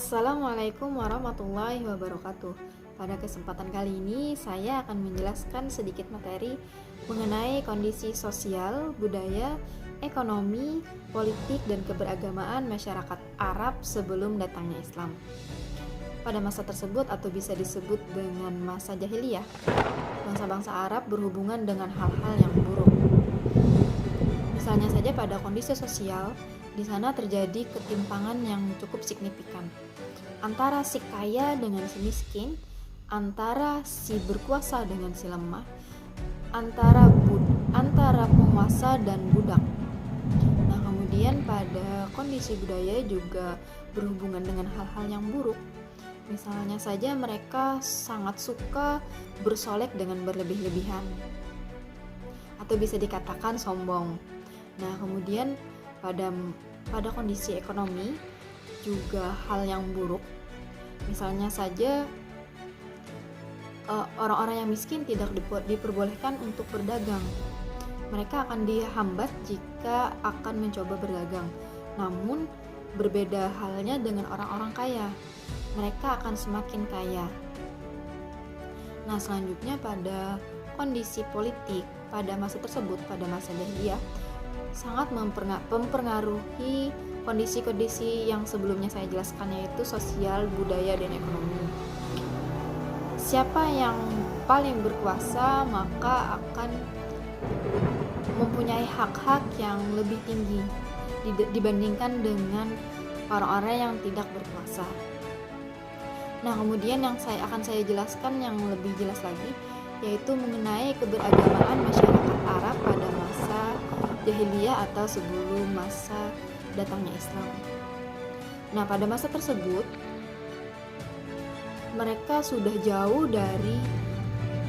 Assalamualaikum warahmatullahi wabarakatuh. Pada kesempatan kali ini saya akan menjelaskan sedikit materi mengenai kondisi sosial, budaya, ekonomi, politik, dan keberagamaan masyarakat Arab sebelum datangnya Islam. Pada masa tersebut atau bisa disebut dengan masa jahiliyah, bangsa-bangsa Arab berhubungan dengan hal-hal yang buruk. Misalnya saja pada kondisi sosial, di sana terjadi ketimpangan yang cukup signifikan antara si kaya dengan si miskin, antara si berkuasa dengan si lemah, antara penguasa dan budak. Nah, kemudian pada kondisi budaya juga berhubungan dengan hal-hal yang buruk. Misalnya saja mereka sangat suka bersolek dengan berlebih-lebihan, atau bisa dikatakan sombong. Nah, kemudian pada kondisi ekonomi juga hal yang buruk. Misalnya saja orang-orang yang miskin tidak diperbolehkan untuk berdagang. Mereka akan dihambat jika akan mencoba berdagang. Namun berbeda halnya dengan orang-orang kaya. Mereka akan semakin kaya. Nah, selanjutnya pada kondisi politik pada masa tersebut, pada masa jahiliyah, sangat mempengaruhi kondisi-kondisi yang sebelumnya saya jelaskan, yaitu sosial, budaya, dan ekonomi. Siapa yang paling berkuasa maka akan mempunyai hak-hak yang lebih tinggi dibandingkan dengan orang-orang yang tidak berkuasa. Nah, kemudian yang akan saya jelaskan yang lebih jelas lagi, yaitu mengenai keberagamaan masyarakat Arab pada masa jahiliyah atau sebelum masa datangnya Islam. Nah, pada masa tersebut mereka sudah jauh dari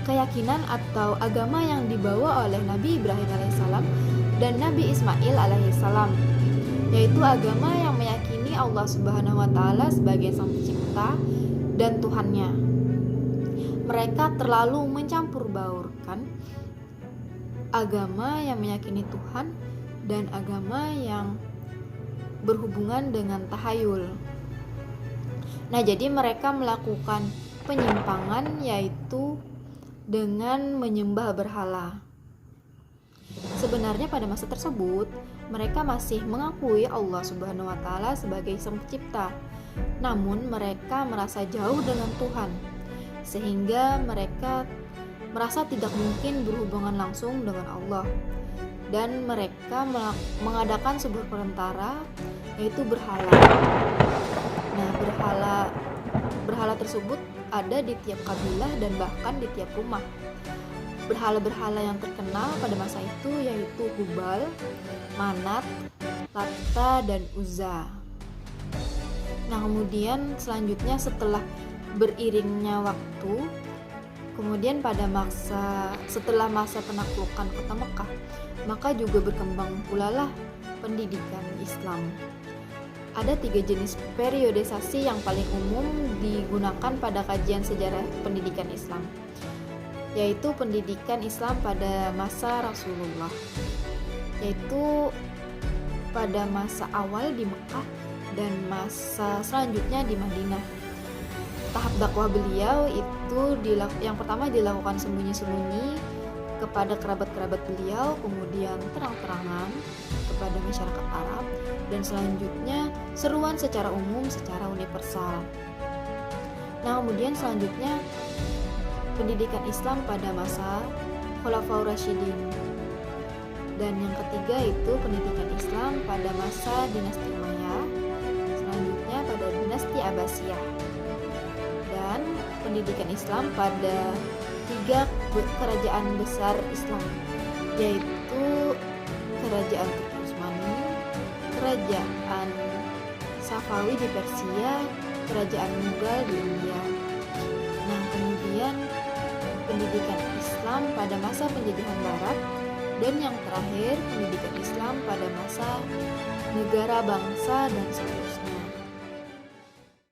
keyakinan atau agama yang dibawa oleh Nabi Ibrahim alaihissalam dan Nabi Ismail alaihissalam, yaitu agama yang meyakini Allah Subhanahu wa taala sebagai Sang Pencipta dan Tuhannya. Mereka terlalu mencampur baurkan agama yang meyakini Tuhan dan agama yang berhubungan dengan tahayul. Nah, jadi mereka melakukan penyimpangan, yaitu dengan menyembah berhala. Sebenarnya pada masa tersebut mereka masih mengakui Allah Subhanahu wa taala sebagai Sang Pencipta. Namun mereka merasa jauh dengan Tuhan, sehingga mereka merasa tidak mungkin berhubungan langsung dengan Allah, dan mereka mengadakan sebuah perantara, yaitu berhala. Nah, berhala tersebut ada di tiap kabilah dan bahkan di tiap rumah. Berhala-berhala yang terkenal pada masa itu yaitu Hubal, Manat, Lata, dan Uzza. Nah, kemudian selanjutnya setelah beriringnya waktu, kemudian setelah masa penaklukan kota Mekah, maka juga berkembang pula lah pendidikan Islam. Ada 3 jenis periodisasi yang paling umum digunakan pada kajian sejarah pendidikan Islam, yaitu pendidikan Islam pada masa Rasulullah, yaitu pada masa awal di Mekah dan masa selanjutnya di Madinah. Tahap dakwah beliau itu yang pertama dilakukan sembunyi-sembunyi kepada kerabat-kerabat beliau, kemudian terang-terangan kepada masyarakat Arab, dan selanjutnya seruan secara umum, secara universal. Nah, kemudian selanjutnya pendidikan Islam pada masa Khulafaur Rasyidin, dan yang ketiga itu pendidikan Islam pada masa dinasti Umayyah, selanjutnya pada dinasti Abbasiyah, dan pendidikan Islam pada 3 kerajaan besar Islam, yaitu kerajaan Turki Utsmani, kerajaan Safawi di Persia, kerajaan Mughal di India. Nah, kemudian pendidikan Islam pada masa penjajahan Barat, dan yang terakhir pendidikan Islam pada masa negara bangsa dan seterusnya.